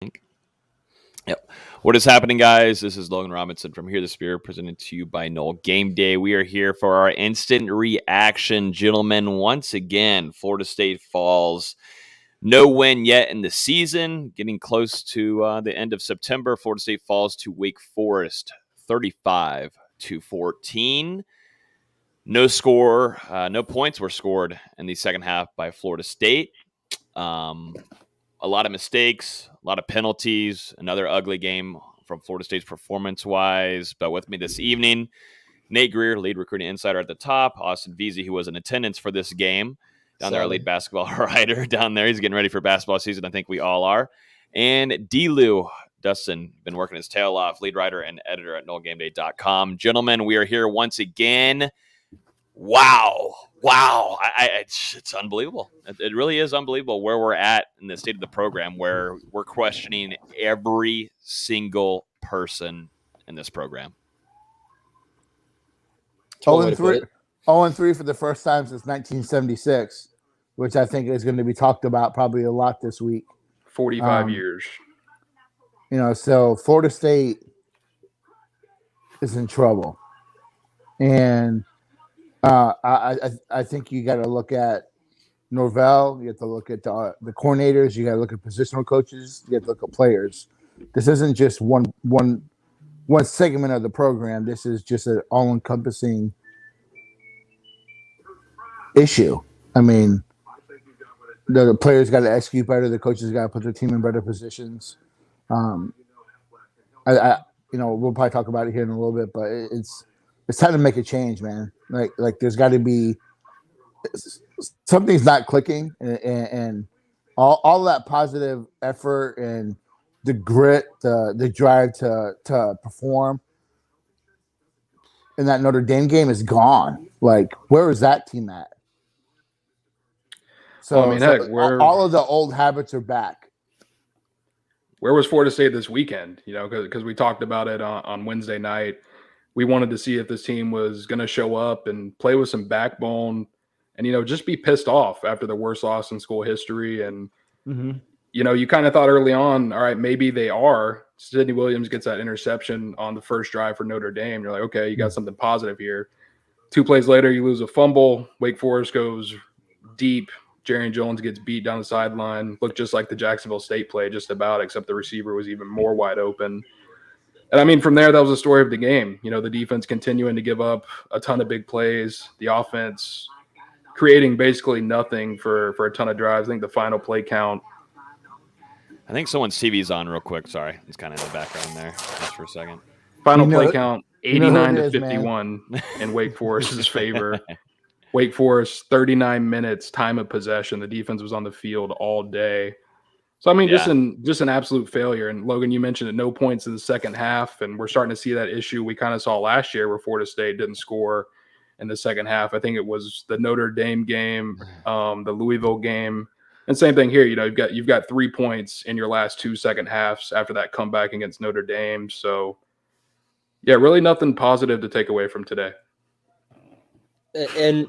Yep. What is happening, guys? This is Logan Robinson from Here the Spirit, presented to you by Noel Game Day. We are here for our instant reaction, gentlemen. Once again, Florida State falls. No win yet in the season. Getting close to the end of September. Florida State falls to Wake Forest, 35-14. No score, no points were scored in the second half by Florida State. A lot of mistakes, a lot of penalties, another ugly game from Florida State's performance-wise. But with me this evening, Nate Greer, lead recruiting insider at the top, Austin Veazey, who was in attendance for this game, down there, our lead basketball writer down there. He's getting ready for basketball season. I think we all are. And D-Lou, Dustin, been working his tail off, lead writer and editor at NoelGameDay.com. Gentlemen, we are here once again. Wow. It's unbelievable. It really is unbelievable where we're at in the state of the program, where we're questioning every single person in this program. 0-3 for the first time since 1976, which I think is going to be talked about probably a lot this week. 45 years. So Florida State is in trouble. And I think you got to look at Norvell. You have to look at the coordinators. You got to look at positional coaches. You have to look at players. This isn't just one segment of the program. This is just an all-encompassing issue. I mean, the players got to execute better. The coaches got to put their team in better positions. We'll probably talk about it here in a little bit, but it's time to make a change, man. Like there's got to be something's not clicking, and all that positive effort and the grit, the drive to perform in that Notre Dame game is gone. Like, where is that team at? So, all of the old habits are back. Where was Florida State this weekend? Because we talked about it on Wednesday night. We wanted to see if this team was going to show up and play with some backbone and, just be pissed off after the worst loss in school history. And, you kind of thought early on, all right, maybe they are. Sidney Williams gets that interception on the first drive for Notre Dame. You're like, okay, you got something positive here. 2 plays later, you lose a fumble. Wake Forest goes deep. Jarian Jones gets beat down the sideline. Looked just like the Jacksonville State play, just about, except the receiver was even more wide open. And, I mean, from there, that was the story of the game. The defense continuing to give up a ton of big plays. The offense creating basically nothing for a ton of drives. I think the final play count. I think someone's TV's on real quick. Sorry. It's kind of in the background there just for a second. Final play count, 89-51 in Wake Forest's favor. Wake Forest, 39 minutes, time of possession. The defense was on the field all day. So, I mean, just an absolute failure. And, Logan, you mentioned it, no points in the second half, and we're starting to see that issue we kind of saw last year where Florida State didn't score in the second half. I think it was the Notre Dame game, the Louisville game. And same thing here. You've got 3 points in your last 2 second halves after that comeback against Notre Dame. So, yeah, really nothing positive to take away from today. And,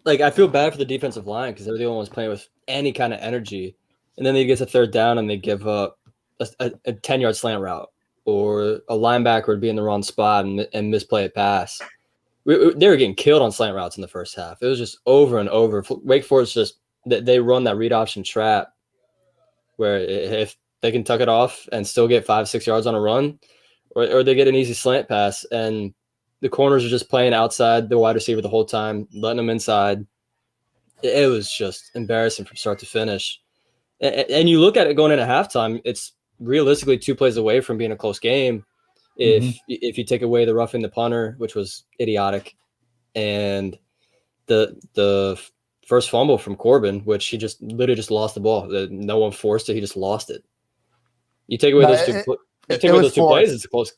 I feel bad for the defensive line because they're the only ones playing with any kind of energy. And then they get to third down and they give up a 10-yard slant route, or a linebacker would be in the wrong spot and misplay a pass. They were getting killed on slant routes in the first half. It was just over and over. Wake Forest they run that read option trap where if they can tuck it off and still get 5-6 yards on a run, or they get an easy slant pass, and the corners are just playing outside the wide receiver the whole time, letting them inside. It was just embarrassing from start to finish. And you look at it going into halftime, it's realistically 2 plays away from being a close game. If you take away the roughing the punter, which was idiotic, and the first fumble from Corbin, which he just literally just lost the ball. No one forced it. He just lost it. You take away those two plays, it's a close.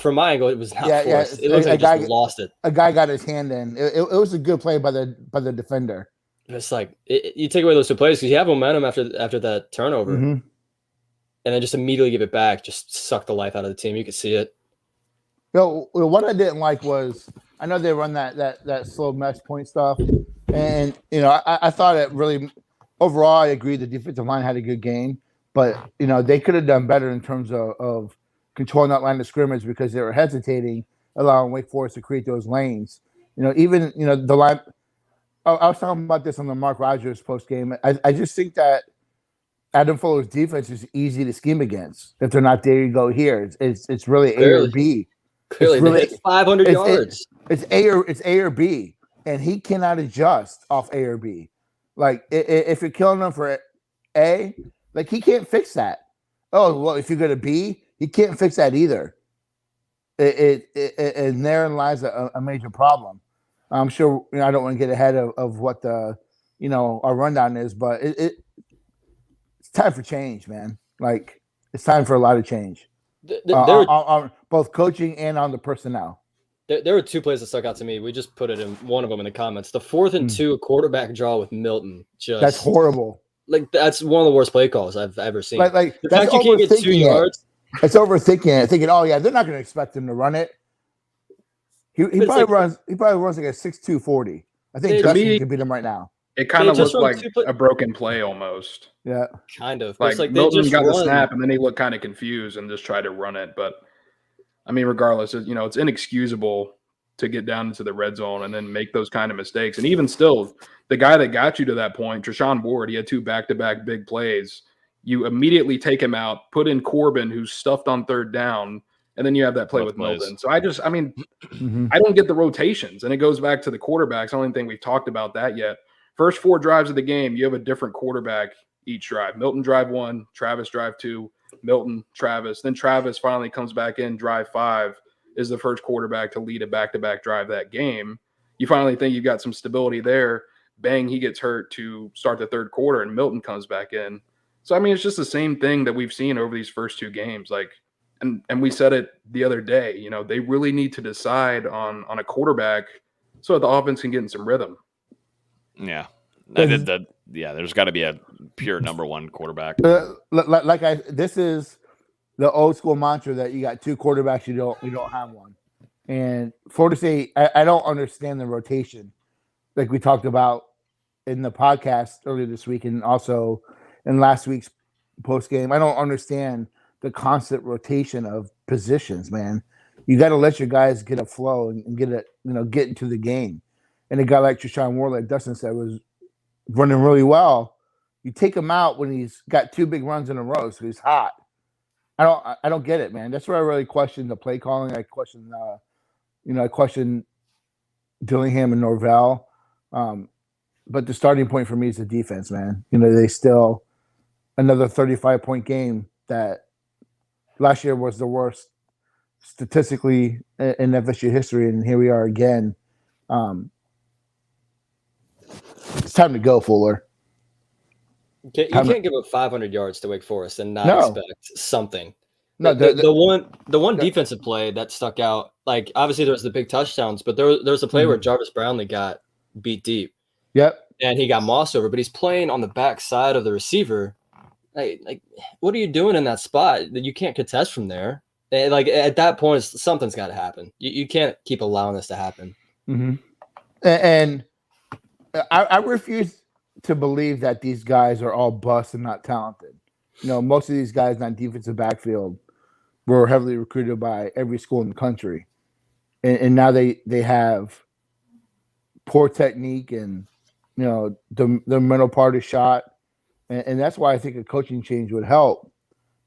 From my angle, it was not forced. It looks like he just lost it. A guy got his hand in. It was a good play by the defender. It's you take away those 2 plays because you have momentum after that turnover, and then just immediately give it back, just suck the life out of the team. You could see it. What I didn't like was I know they run that slow mesh point stuff, and I thought it really overall I agree the defensive line had a good game, but they could have done better in terms of controlling that line of scrimmage because they were hesitating, allowing Wake Forest to create those lanes. Even the line. I was talking about this on the Mark Rogers post game. I just think that Adam Fuller's defense is easy to scheme against. If they're not there, you go here. It's really A or B. Clearly, they hit 500 yards. It's A or B, and he cannot adjust off A or B. Like if you're killing him for A, like he can't fix that. Oh well, if you go to B, he can't fix that either. And therein lies a major problem. I'm sure I don't want to get ahead of what the our rundown is, but it's time for change, man. Like it's time for a lot of change on both coaching and on the personnel. There were two plays that stuck out to me. We just put it in one of them in the comments. The 4th and 2 quarterback draw with Milton. That's horrible. Like that's one of the worst play calls I've ever seen. Like the fact you can't get 2 yards. It's overthinking it, thinking, oh yeah, they're not going to expect him to run it. He probably runs like a 6'2", 40. I think Justin can beat him right now. It kind of looked like a broken play almost. Yeah, kind of. Like Milton got the snap and then he looked kind of confused and just tried to run it. But I mean, regardless, it's inexcusable to get down into the red zone and then make those kind of mistakes. And even still, the guy that got you to that point, Treshaun Ward, he had 2 back-to-back big plays. You immediately take him out, put in Corbin, who's stuffed on 3rd down, and then you have that play with Milton. So I don't get the rotations. And it goes back to the quarterbacks. I don't think we've talked about that yet. First 4 drives of the game, you have a different quarterback each drive. Milton drive 1, Travis drive 2, Milton, Travis. Then Travis finally comes back in, drive 5, is the first quarterback to lead a back-to-back drive that game. You finally think you've got some stability there. Bang, he gets hurt to start the 3rd quarter, and Milton comes back in. So, I mean, it's just the same thing that we've seen over these first 2 games. Like, and we said it the other day, they really need to decide on a quarterback so that the offense can get in some rhythm. Yeah. There's got to be a pure number 1 quarterback. This is the old school mantra that you got 2 quarterbacks, you don't have one. And Florida State, I don't understand the rotation, like we talked about in the podcast earlier this week and also in last week's post game. I don't understand the constant rotation of positions, man. You got to let your guys get a flow and get into the game. And a guy like Treshaun Ward, like Dustin said, was running really well. You take him out when he's got 2 big runs in a row, so he's hot. I don't get it, man. That's where I really question the play calling. I question Dillingham and Norvell. But the starting point for me is the defense, man. They still another 35-point game that last year was the worst statistically in FSU history, and here we are again. It's time to go, Fuller. You can't give up 500 yards to Wake Forest and not expect something. No, the one defensive play that stuck out, like obviously there was the big touchdowns, but there was a play where Jarvis Brownlee got beat deep. Yep. And he got mossed over, but he's playing on the back side of the receiver. Like what are you doing in that spot? You can't contest from there. And like at that point, something's got to happen. You can't keep allowing this to happen. Mm-hmm. And I refuse to believe that these guys are all busts and not talented. Most of these guys on defensive backfield were heavily recruited by every school in the country. And now they have poor technique and, the mental part is shot. And that's why I think a coaching change would help.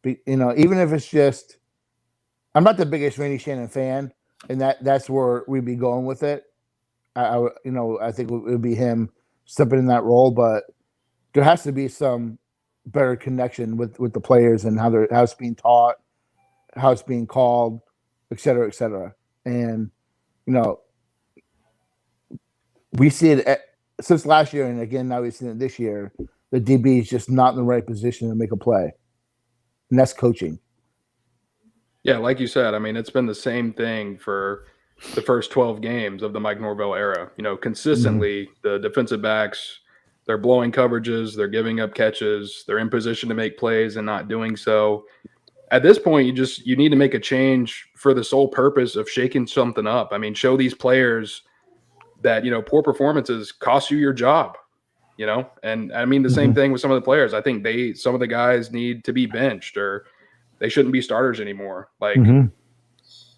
Even if it's just, I'm not the biggest Randy Shannon fan, and that's where we'd be going with it. I think it would be him stepping in that role, but there has to be some better connection with the players and how it's being taught, how it's being called, et cetera, et cetera. And, we see it since last year, and again, now we've seen it this year. The DB is just not in the right position to make a play, and that's coaching. Yeah, like you said, I mean, it's been the same thing for the first 12 games of the Mike Norvell era. Consistently, the defensive backs, they're blowing coverages, they're giving up catches, they're in position to make plays and not doing so. At this point, you need to make a change for the sole purpose of shaking something up. I mean, show these players that, poor performances cost you your job. you know? And I mean, the same thing with some of the players. I think some of the guys need to be benched or they shouldn't be starters anymore. Like,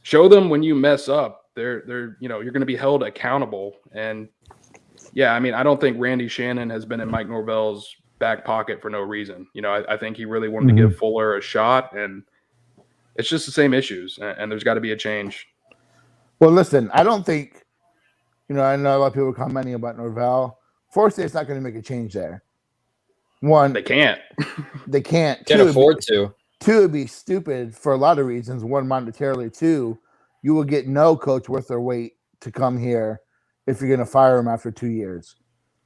show them when you mess up, they're you know, you're going to be held accountable. And yeah, I mean, I don't think Randy Shannon has been in Mike Norvell's back pocket for no reason. You know, I think he really wanted to give Fuller a shot, and it's just the same issues, and there's got to be a change. Well, listen, I don't think, you know, I know a lot of people are commenting about Norvell. Florida State's not going to make a change there. One, They can't. They can't. Can't afford to. Two, it'd be stupid for a lot of reasons. One, monetarily. Two, you will get no coach worth their weight to come here if you're going to fire him after 2 years.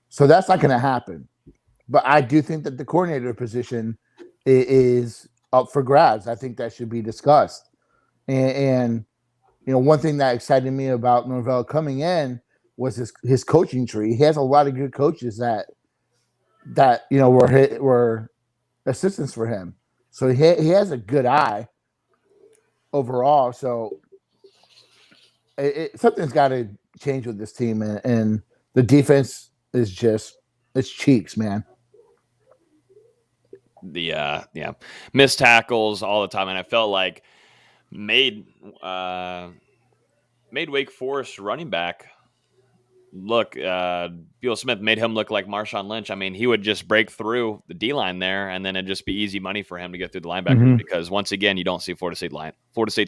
So that's not going to happen. But I do think that the coordinator position is up for grabs. I think that should be discussed. And you know, one thing that excited me about Norvell coming in was his coaching tree. He has a lot of good coaches that you know were assistants for him. So he has a good eye overall. So something's got to change with this team, and the defense is just it's cheeks, man. The missed tackles all the time, and I felt like made Wake Forest running back look. Beal Smith made him look like Marshawn Lynch. I mean, he would just break through the D line there, and then it'd just be easy money for him to get through the linebackers because once again, you don't see Florida State's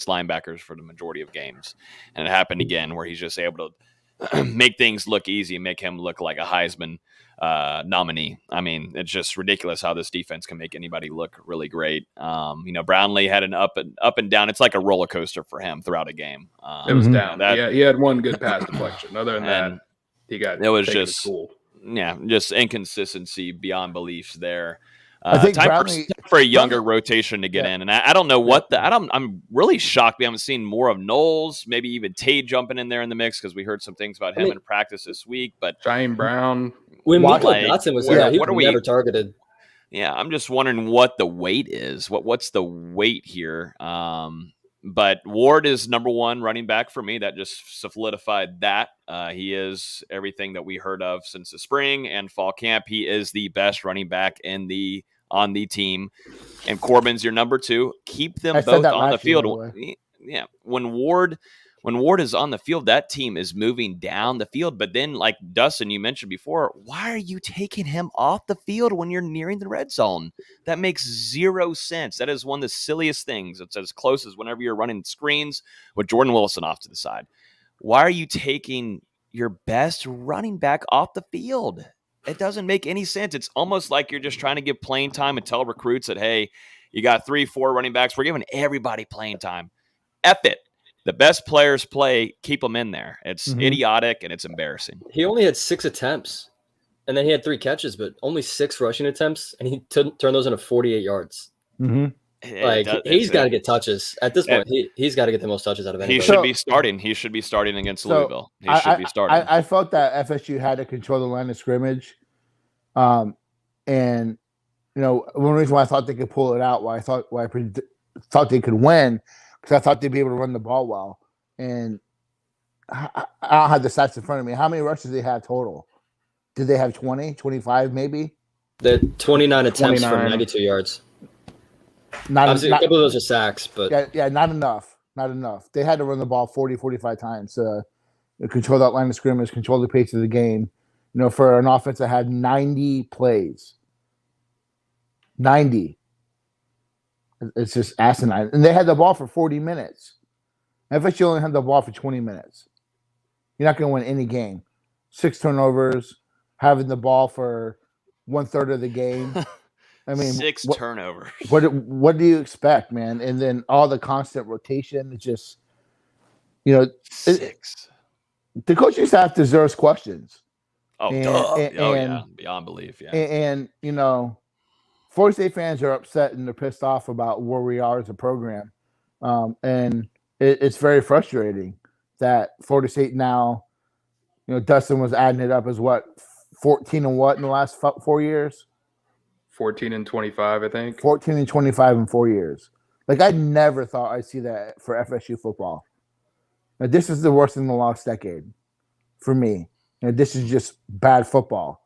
linebackers for the majority of games, and it happened again where he's just able to make things look easy and make him look like a Heisman nominee. I mean, it's just ridiculous how this defense can make anybody look really great. You know, Brownlee had an up and down. It's like a roller coaster for him throughout a game. It was down. Yeah, he had one good pass deflection. Other than that, it was just inconsistency beyond beliefs there. I think time for a younger rotation to get in, and I don't know what I'm really shocked we haven't seen more of Knowles, maybe even Tate jumping in there in the mix because we heard some things about him in practice this week. But Shane Brown, when Michael Dotson was there, he was never targeted. Yeah, I'm just wondering what the weight is. What's the weight here? But Ward is number one running back for me. That just solidified that. He is everything that we heard of since the spring and fall camp. He is the best running back on the team. And Corbin's your number two. Keep them both on the field. Yeah. When Ward is on the field, that team is moving down the field. But then, like Dustin, you mentioned before, why are you taking him off the field when you're nearing the red zone? That makes zero sense. That is one of the silliest things. It's as close as whenever you're running screens with Jordan Wilson off to the side. Why are you taking your best running back off the field? It doesn't make any sense. It's almost like you're just trying to give playing time and tell recruits that, hey, you got 3-4 running backs. We're giving everybody playing time. F it. The best players play, keep them in there. It's idiotic and it's embarrassing. He only had 6 attempts, and then he had 3 catches, but only 6 rushing attempts, and he turned those into 48 yards. Like, he's got to get touches. At this point, he's got to get the most touches out of anybody. He should be starting. He should be starting against Louisville. He should be starting. I felt that FSU had to control the line of scrimmage. And, you know, one reason why I thought they could pull it out, why I thought they could win, because I thought they'd be able to run the ball well. And I don't have the stats in front of me. How many rushes did they have total? Did they have 20, 25 maybe? They had 29 attempts for 92 yards. Obviously, a couple of those are sacks, but yeah, not enough. Not enough. They had to run the ball 40, 45 times to control that line of scrimmage, control the pace of the game. You know, for an offense that had 90 plays. 90. It's just asinine. And they had the ball for 40 minutes. FSU only had the ball for 20 minutes. You're not going to win any game. 6 turnovers, having the ball for 1/3 of the game. I mean, 6 turnovers. What do you expect, man? And then all the constant rotation. It's just, you know, 6. The coaching staff deserves questions. Oh, yeah, beyond belief. Yeah, and you know, Florida State fans are upset and they're pissed off about where we are as a program, and it's very frustrating that Florida State now, you know, Dustin was adding it up as 14 and what in the last 4 years? 14 and 25, I think. 14 and 25 in 4 years. Like, I never thought I'd see that for FSU football. Now, this is the worst in the last decade for me. And this is just bad football.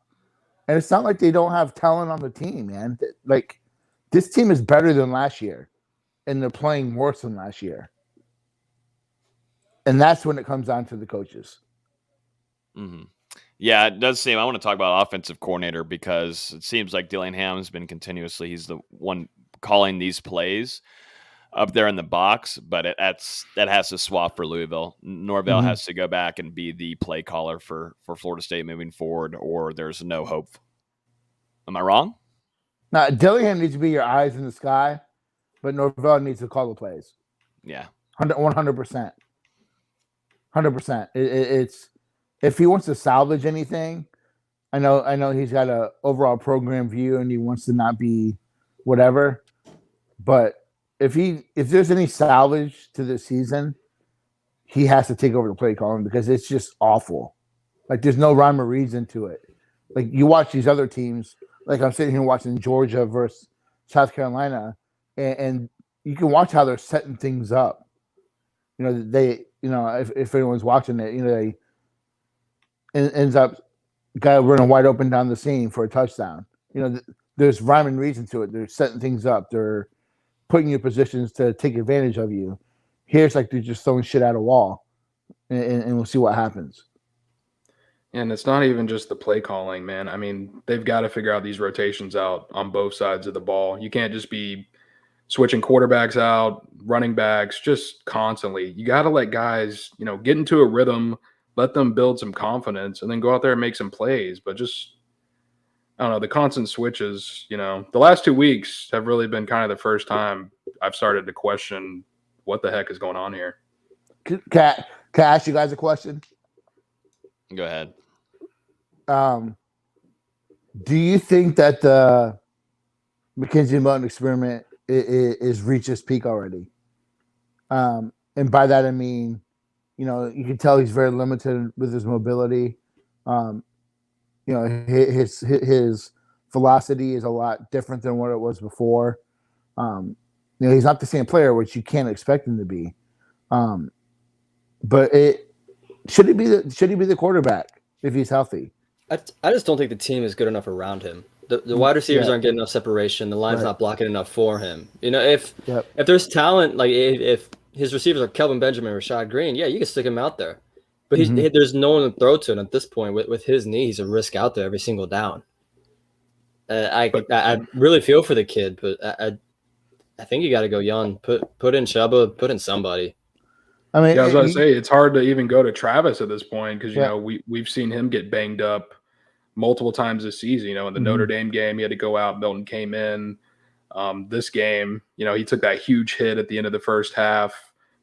And it's not like they don't have talent on the team, man. Like, this team is better than last year, and they're playing worse than last year. And that's when it comes down to the coaches. Mm-hmm. Yeah, it does seem. I want to talk about offensive coordinator because it seems like Dillingham's been continuously. He's the one calling these plays up there in the box, but that has to swap for Louisville. Norvell has to go back and be the play caller for Florida State moving forward, or there's no hope. Am I wrong? Now, Dillingham needs to be your eyes in the sky, but Norvell needs to call the plays. Yeah, 100%. 100%. It's if he wants to salvage anything. I know he's got a overall program view and he wants to not be whatever, but if there's any salvage to this season, he has to take over the play calling because it's just awful. Like, there's no rhyme or reason to it. Like, you watch these other teams, like I'm sitting here watching Georgia versus South Carolina, and you can watch how they're setting things up. If anyone's watching it, they ends up guy running wide open down the seam for a touchdown. There's rhyme and reason to it. They're setting things up. They're putting you in positions to take advantage of you. Here it's like they're just throwing shit at a wall, and we'll see what happens. And it's not even just the play calling, man. I mean, they've got to figure out these rotations out on both sides of the ball. You can't just be switching quarterbacks out, running backs, just constantly. You got to let guys, get into a rhythm, let them build some confidence, and then go out there and make some plays. But just, I don't know, the constant switches, the last 2 weeks have really been kind of the first time I've started to question what the heck is going on here. Can I ask you guys a question? Go ahead. Do you think that the Mackenzie Milton experiment is reached its peak already? And by that I mean, you can tell he's very limited with his mobility. His velocity is a lot different than what it was before. He's not the same player, which you can't expect him to be. But should he be the quarterback if he's healthy? I just don't think the team is good enough around him. The wide receivers aren't getting enough separation. The line's not blocking enough for him. If there's talent, like if his receivers are Kelvin Benjamin or Rashad Green, you can stick him out there. But there's no one to throw to, and at this point, with his knee, he's a risk out there every single down. I really feel for the kid, but I think you got to go young. Put in Chuba, put in somebody. I was about to say it's hard to even go to Travis at this point because we've seen him get banged up multiple times this season. In the Notre Dame game, he had to go out. Milton came in. This game, he took that huge hit at the end of the first half,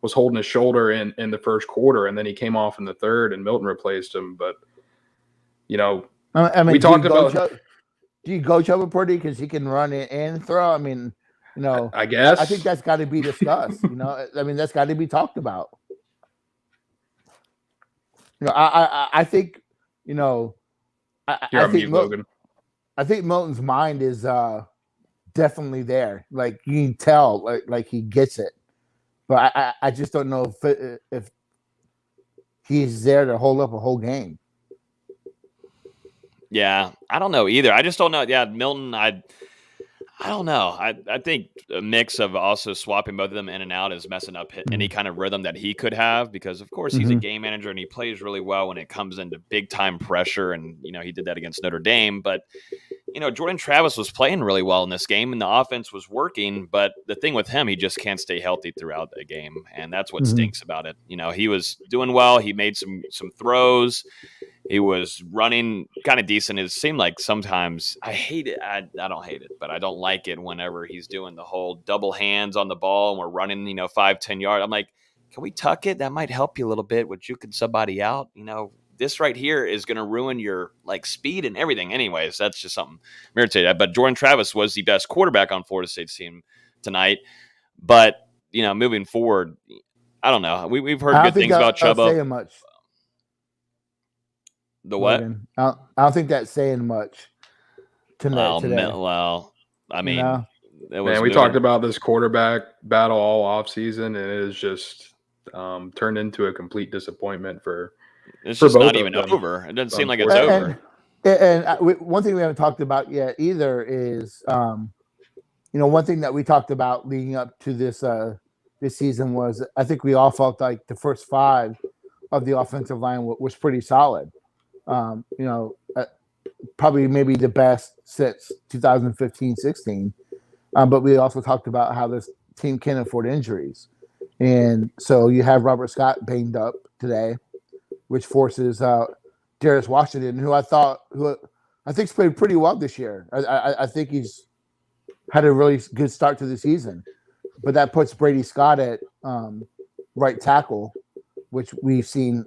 was holding his shoulder in the first quarter, and then he came off in the third, and Milton replaced him. But we talked about. Do you go Chuba Purdy because he can run and throw? I mean, I guess. I think that's got to be discussed. That's got to be talked about. I think, I think Logan. I think Milton's mind is definitely there. Like, you can tell, like he gets it. But I just don't know if he's there to hold up a whole game. Yeah, I don't know either. I just don't know. Yeah, Milton, I don't know. I think a mix of also swapping both of them in and out is messing up any kind of rhythm that he could have because, of course, he's a game manager and he plays really well when it comes into big-time pressure, and, he did that against Notre Dame. But, Jordan Travis was playing really well in this game and the offense was working, but the thing with him, he just can't stay healthy throughout the game, and that's what stinks about it. He was doing well. He made some throws. He was running kind of decent. It seemed like sometimes I hate it. I don't hate it, but I don't like it whenever he's doing the whole double hands on the ball and we're running, 5-10 yards. I'm like, can we tuck it? That might help you a little bit with juking somebody out. This right here is going to ruin your speed and everything. Anyways, that's just something irritating. But Jordan Travis was the best quarterback on Florida State's team tonight. But, moving forward, I don't know. We've heard good things about Chuba. Saying much. The what? I don't think that's saying much tonight. Today. Well, I mean, we talked about this quarterback battle all off season, and it is just turned into a complete disappointment for. It's just not even over. It doesn't seem like it's over. One thing we haven't talked about yet either is, one thing that we talked about leading up to this season was I think we all felt like the first five of the offensive line was pretty solid. Probably maybe the best since 2015-16. But we also talked about how this team can't afford injuries. And so you have Robert Scott banged up today, which forces Darius Washington, who I think's played pretty well this year. I think he's had a really good start to the season. But that puts Brady Scott at right tackle, which we've seen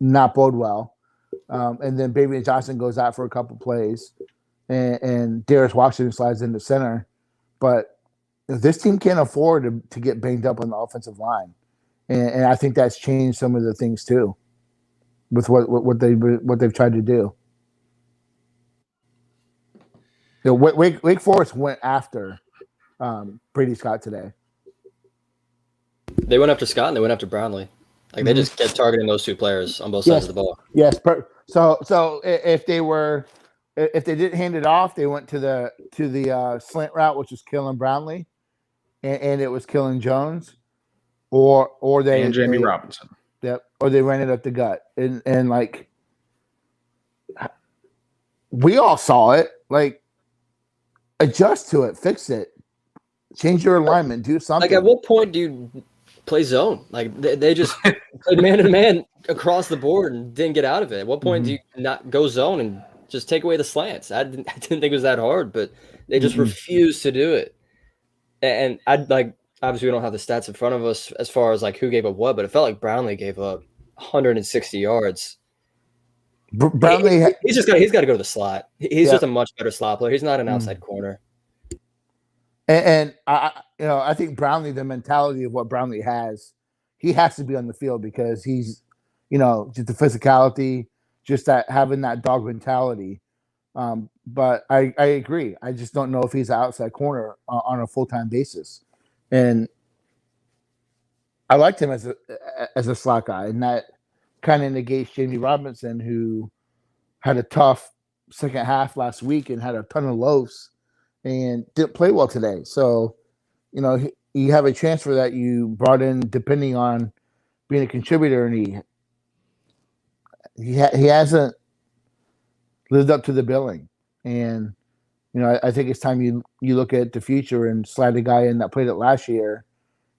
not bode well. And then Baby Johnson goes out for a couple plays, and Darius Washington slides into center. But this team can't afford to get banged up on the offensive line, and I think that's changed some of the things too, with what they've tried to do. Wake Forest went after Brady Scott today. They went after Scott and they went after Brownlee. Like they just kept targeting those two players on both sides of the ball. Yes. So if they didn't hand it off, they went to the slant route, which was killing Brownlee, and it was killing Jones, or they Jamie Robinson. Yep. Or they ran it up the gut, and like we all saw it. Like adjust to it, fix it, change your alignment, do something. Like at what point do you play zone? Like they just played man to man across the board and didn't get out of it. At what point do you not go zone and just take away the slants? I didn't think it was that hard, but they just refused to do it. And I'd like, obviously we don't have the stats in front of us as far as like who gave up what, but it felt like Brownlee gave up 160 yards. Brownlee, he's got to go to the slot. He's just a much better slot player. He's not an outside corner. And I think Brownlee, the mentality of what Brownlee has, he has to be on the field because he's, just the physicality, just that having that dog mentality. But I agree. I just don't know if he's an outside corner on a full-time basis. And I liked him as a slot guy, and that kind of negates Jamie Robinson, who had a tough second half last week and had a ton of loafs and didn't play well today. So, you have a transfer that you brought in depending on being a contributor, and he hasn't lived up to the billing. And, I think it's time you look at the future and slide a guy in that played it last year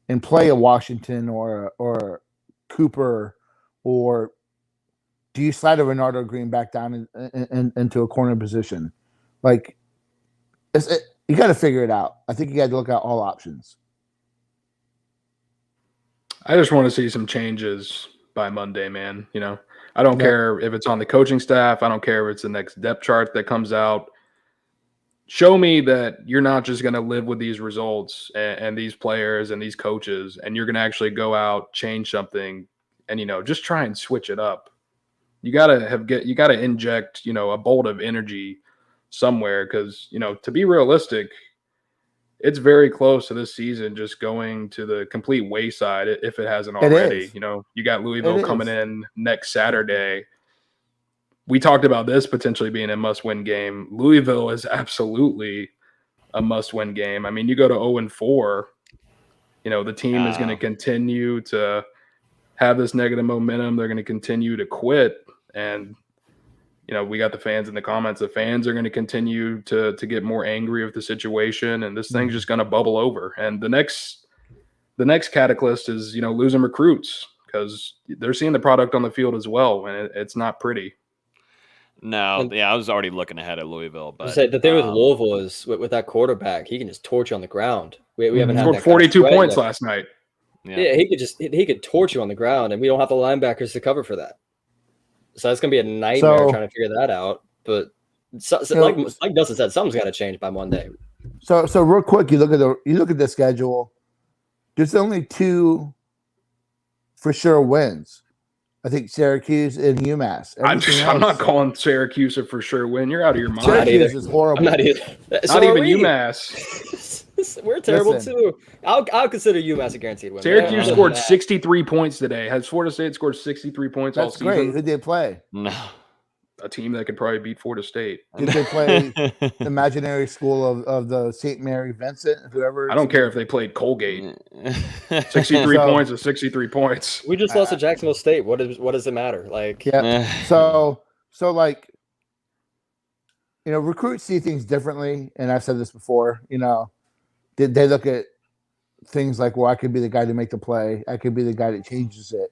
and play a Washington or Cooper, or do you slide a Renardo Green back down into a corner position? Like, you got to figure it out. I think you got to look at all options. I just want to see some changes by Monday, man. I don't care if it's on the coaching staff. I don't care if it's the next depth chart that comes out. Show me that you're not just going to live with these results and these players and these coaches, and you're going to actually go out, change something, and just try and switch it up. You got to inject, a bolt of energy somewhere, because to be realistic, it's very close to this season just going to the complete wayside if it hasn't already. You got Louisville coming in next Saturday. We talked about this potentially being a must-win game. Louisville is absolutely a must-win game. I mean, you go to 0-4, the team is going to continue to have this negative momentum. They're going to continue to quit, and we got the fans in the comments. The fans are going to continue to get more angry with the situation, and this thing's just going to bubble over. And the next catalyst is, losing recruits, because they're seeing the product on the field as well, and it's not pretty. No, I was already looking ahead at Louisville. But the thing with Louisville is with that quarterback, he can just torch you on the ground. We haven't had scored that 42 points last night. Yeah, he could torch you on the ground, and we don't have the linebackers to cover for that. So that's gonna be a nightmare trying to figure that out. But like Dustin said, something's got to change by Monday. So real quick, you look at the schedule. There's only two for sure wins. I think Syracuse and UMass. I'm not calling Syracuse a for sure win. You're out of your mind. Syracuse is horrible. I'm not either. Not even UMass. We're terrible too. I'll consider UMass a guaranteed win. Syracuse scored 63 points today. Has Florida State scored 63 points all season? That's great. Who did they play? No. a team that could probably beat Florida State. Did they play imaginary school of the St. Mary Vincent? Whoever. I don't care if they played Colgate. 63 points is 63 points. We just lost to Jacksonville State. What does it matter? Like, yeah. So like, recruits see things differently, and I've said this before. Did they look at things like, well, I could be the guy to make the play. I could be the guy that changes it.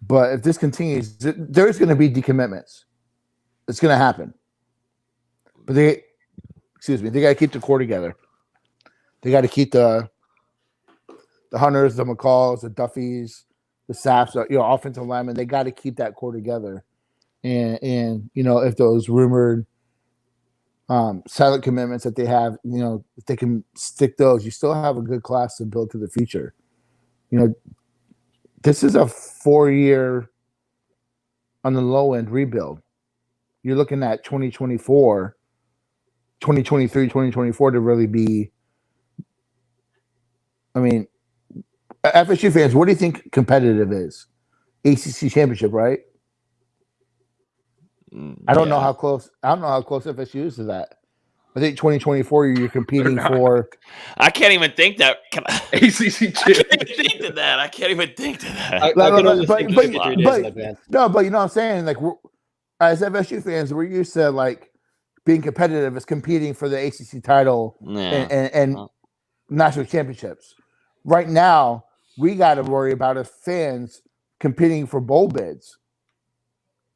But if this continues, there's going to be decommitments. It's going to happen. But they got to keep the core together. They got to keep the Hunters, the McCalls, the Duffys, the Saps, offensive linemen. They got to keep that core together. And if those rumored silent commitments that they have, if they can stick those, you still have a good class to build to the future. This is a 4-year on the low end rebuild. You're looking at 2024, 2023, 2024 to really be. I mean, FSU fans, what do you think competitive is? ACC championship, right? I don't know how close. I don't know how close FSU is to that. I think 2024 you're competing for. I can't even think that. ACC championship. I can't even think to that. I can't even think to that. But you know what I'm saying? Like, as FSU fans, we're used to like being competitive is competing for the ACC title and national championships. Right now, we got to worry about as fans competing for bowl bids.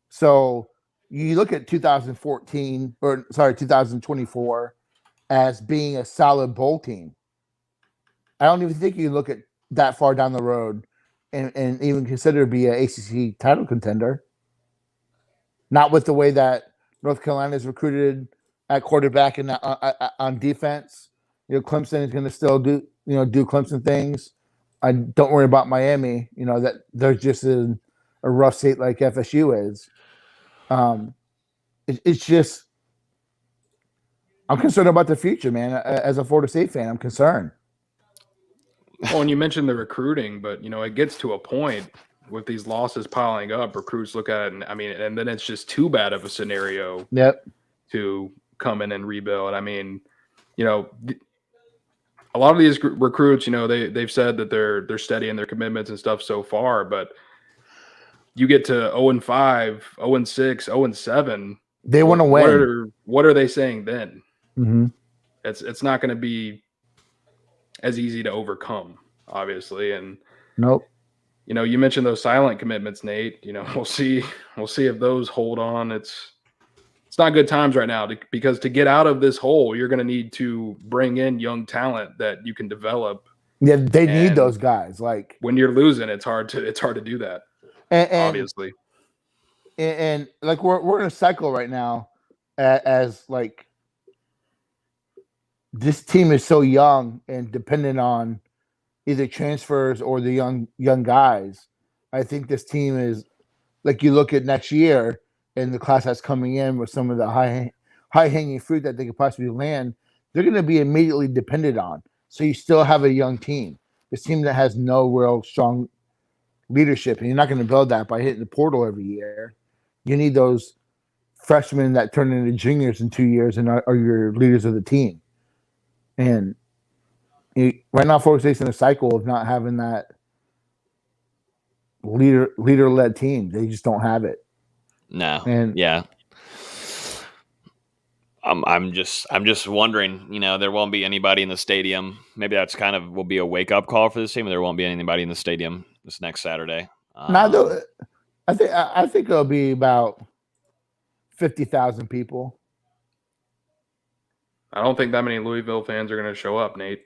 So you look at 2024 as being a solid bowl team. I don't even think you look at that far down the road and even consider to be an ACC title contender. Not with the way that North Carolina is recruited at quarterback and on defense. Clemson is going to still do Clemson things. I don't worry about Miami. That they're just in a rough state like FSU is. It's just I'm concerned about the future, man. As a Florida State fan, I'm concerned. Well, and you mentioned the recruiting, but it gets to a point with these losses piling up. Recruits look at it, and then it's just too bad of a scenario. Yep. To come in and rebuild. A lot of these recruits, they've said that they're steady in their commitments and stuff so far, but you get to 0-5, 0-6, 0-7. They want to win. What are they saying then? Mm-hmm. It's not going to be as easy to overcome, obviously. And nope. You mentioned those silent commitments, Nate. We'll see if those hold on. It's not good times right now because to get out of this hole, you're going to need to bring in young talent that you can develop. Yeah, they need those guys. Like when you're losing, it's hard to do that. And obviously. And like we're in a cycle right now, as like this team is so young and dependent on either transfers or the young guys. I think this team is like you look at next year. And the class that's coming in with some of the high hanging fruit that they could possibly land, they're going to be immediately dependent on. So you still have a young team, this team that has no real strong leadership, and you're not going to build that by hitting the portal every year. You need those freshmen that turn into juniors in 2 years and are your leaders of the team. And right now, Florida State's in a cycle of not having that leader-led team. They just don't have it. No. And yeah. I'm just wondering, there won't be anybody in the stadium. Maybe that's will be a wake up call for this team. There won't be anybody in the stadium this next Saturday. I think it'll be about 50,000 people. I don't think that many Louisville fans are going to show up, Nate.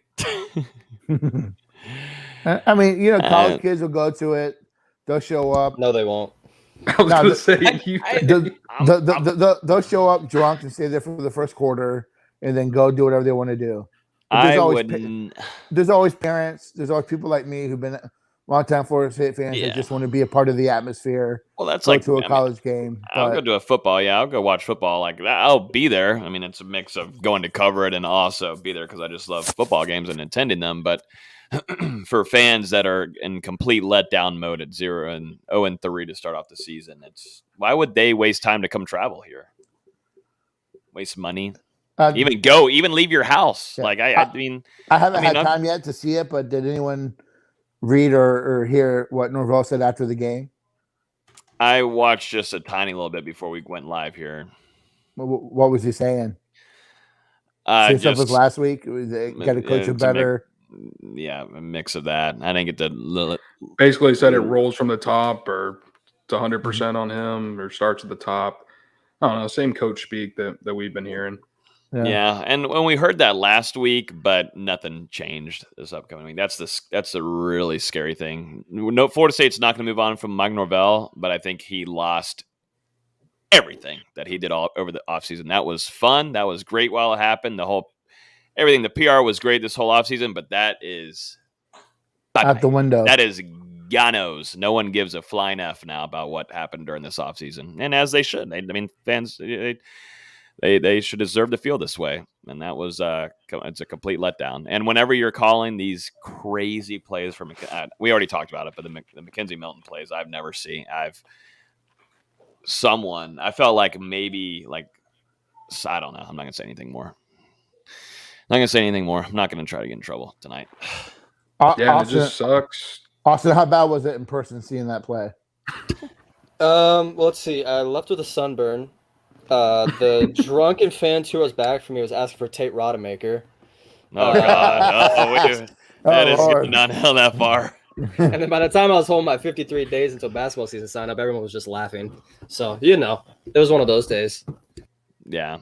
College kids will go to it. They'll show up. No, they won't. I was going to say they'll show up drunk and stay there for the first quarter, and then go do whatever they want to do. There's always parents. There's always people like me who've been long-time Florida State fans that just want to be a part of the atmosphere. Well, that's to a college game. I'll go to a football. Yeah, I'll go watch football. Like that, I'll be there. It's a mix of going to cover it and also be there because I just love football games and attending them. But for fans that are in complete letdown mode at 0-3 to start off the season. Why would they waste time to come travel here? Waste money, even leave your house. Yeah. Like I mean, I haven't had time yet to see it, but did anyone read or hear what Norvell said after the game? I watched just a tiny little bit before we went live here. What was he saying? Same stuff as last week. Got to coach him better. A mix of that. I didn't get to. Basically said it rolls from the top, or it's 100% on him, or starts at the top. I don't know. Same coach speak that we've been hearing. Yeah, and when we heard that last week, but nothing changed this upcoming week. That's the really scary thing. No, Florida State's not going to move on from Mike Norvell, but I think he lost everything that he did all over the offseason. That was fun. That was great while it happened. Everything, the PR was great this whole offseason, but that is out the window. That is ganos. No one gives a flying F now about what happened during this offseason, and as they should. Fans. They should deserve to feel this way, and that was it's a complete letdown. And whenever you're calling these crazy plays from we already talked about it, but the Mackenzie Milton plays I've never seen. I felt like maybe I don't know. I'm not gonna say anything more. I'm not gonna try to get in trouble tonight. Yeah, Austin, it just sucks. Austin, how bad was it in person seeing that play? Well, let's see. I left with a sunburn. The drunken fan who was back from me was asking for Tate Rodemaker. Oh God! That is not hell that far. And then by the time I was home, my 53 days until basketball season signed up, everyone was just laughing. So it was one of those days. Yeah.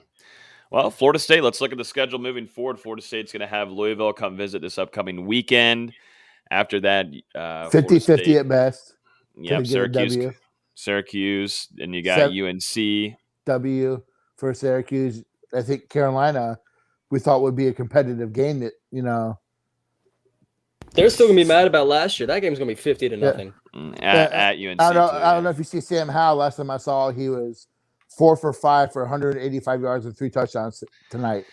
Well, Florida State. Let's look at the schedule moving forward. Florida State's going to have Louisville come visit this upcoming weekend. After that, 50-50 at best. Yep, Syracuse, and you got UNC. W for Syracuse. I think Carolina, we thought would be a competitive game. That they're still gonna be mad about last year. That game's gonna be 50-0 at UNC. I don't know if you see Sam Howell. Last time I saw, he was 4 for 5 for 185 yards and 3 touchdowns tonight.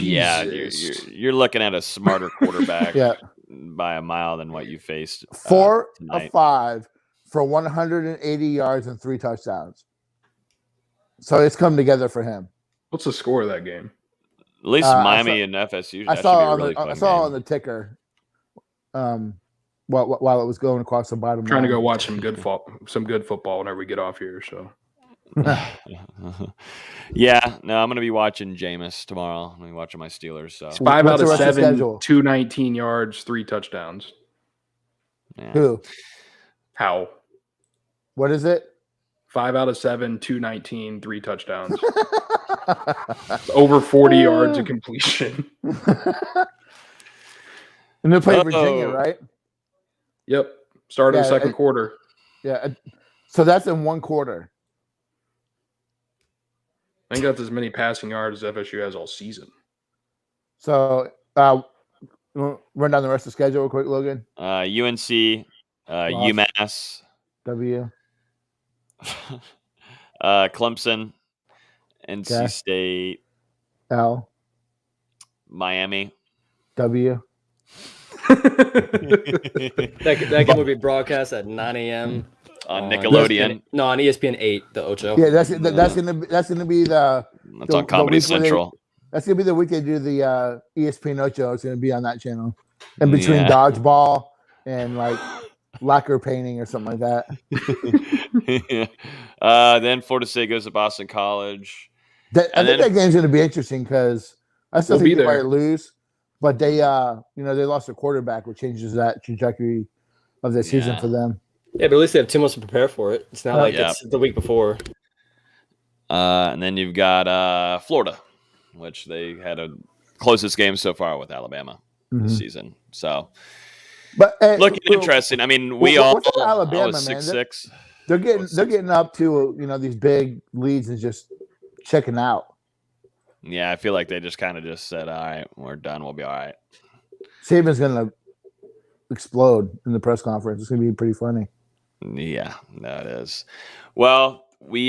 Yeah, you're looking at a smarter quarterback by a mile than what you faced. 4 of 5 for 180 yards and 3 touchdowns. So it's come together for him. What's the score of that game? At least Miami and FSU. I saw on the ticker. While it was going across the bottom. Trying to go watch some good football whenever we get off here. So. Yeah, no, I'm going to be watching Jameis tomorrow. I'm going to be watching my Steelers. So 5 out of 7, 219 yards, 3 touchdowns. Yeah. Who? How? What is it? 5 out of 7, 219, 3 touchdowns. Over 40 yards of completion. And they're playing Virginia, right? Yep. Start of the second quarter. Yeah. So that's in one quarter. I think that's as many passing yards as FSU has all season. So run down the rest of the schedule real quick, Logan. UNC, UMass. W. Clemson, NC State, L. Miami, W. that game will be broadcast at 9 a.m. on Nickelodeon. On ESPN 8, the Ocho. Yeah, that's gonna be the. That's on Comedy Central. That's gonna be the week they do the ESPN Ocho. It's gonna be on that channel, in between dodgeball and lacquer painting or something like that. Then Florida State goes to Boston College. I think that game's going to be interesting because I still think they might lose, but they lost a quarterback, which changes that trajectory of the season for them. Yeah, but at least they have 2 months to prepare for it. It's not like it's the week before. And then you've got Florida, which they had a closest game so far with Alabama this season. So. But looking interesting. I mean, Alabama, man. 6-6. They're getting up to these big leads and just checking out. Yeah, I feel like they just kind of just said, "All right, we're done. We'll be all right." Saban's gonna explode in the press conference. It's gonna be pretty funny. Yeah, that is. Well, we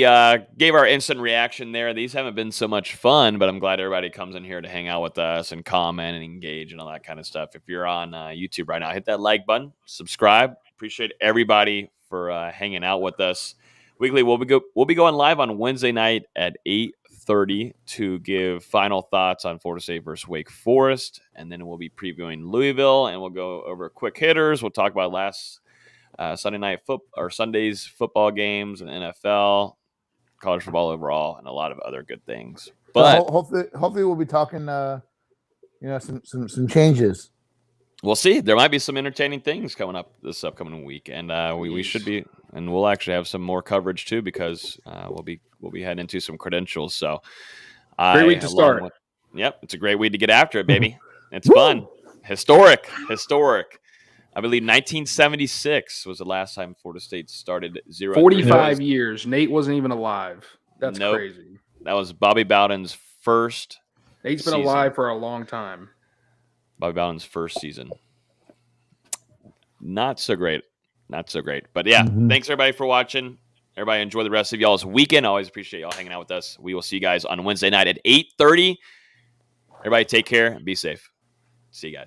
gave our instant reaction there. These haven't been so much fun, but I'm glad everybody comes in here to hang out with us and comment and engage and all that kind of stuff. If you're on YouTube right now, hit that like button, subscribe. Appreciate everybody for hanging out with us. Weekly, we'll be going live on Wednesday night at 8:30 to give final thoughts on Florida State versus Wake Forest, and then we'll be previewing Louisville, and we'll go over quick hitters. We'll talk about Sunday's football games and NFL, college football overall, and a lot of other good things. But hopefully we'll be talking, some changes. We'll see. There might be some entertaining things coming up this upcoming week, and we should be, and we'll actually have some more coverage too because we'll be heading into some credentials. So, great week to start. Yep, it's a great week to get after it, baby. It's fun, historic. I believe 1976 was the last time Florida State started 0-3. 45 years. Nate wasn't even alive. That's crazy. That was Bobby Bowden's first. Nate's been alive for a long time. Bobby Bowden's first season. Not so great. But yeah, Thanks everybody for watching. Everybody enjoy the rest of y'all's weekend. Always appreciate y'all hanging out with us. We will see you guys on Wednesday night at 8:30. Everybody take care and be safe. See you guys.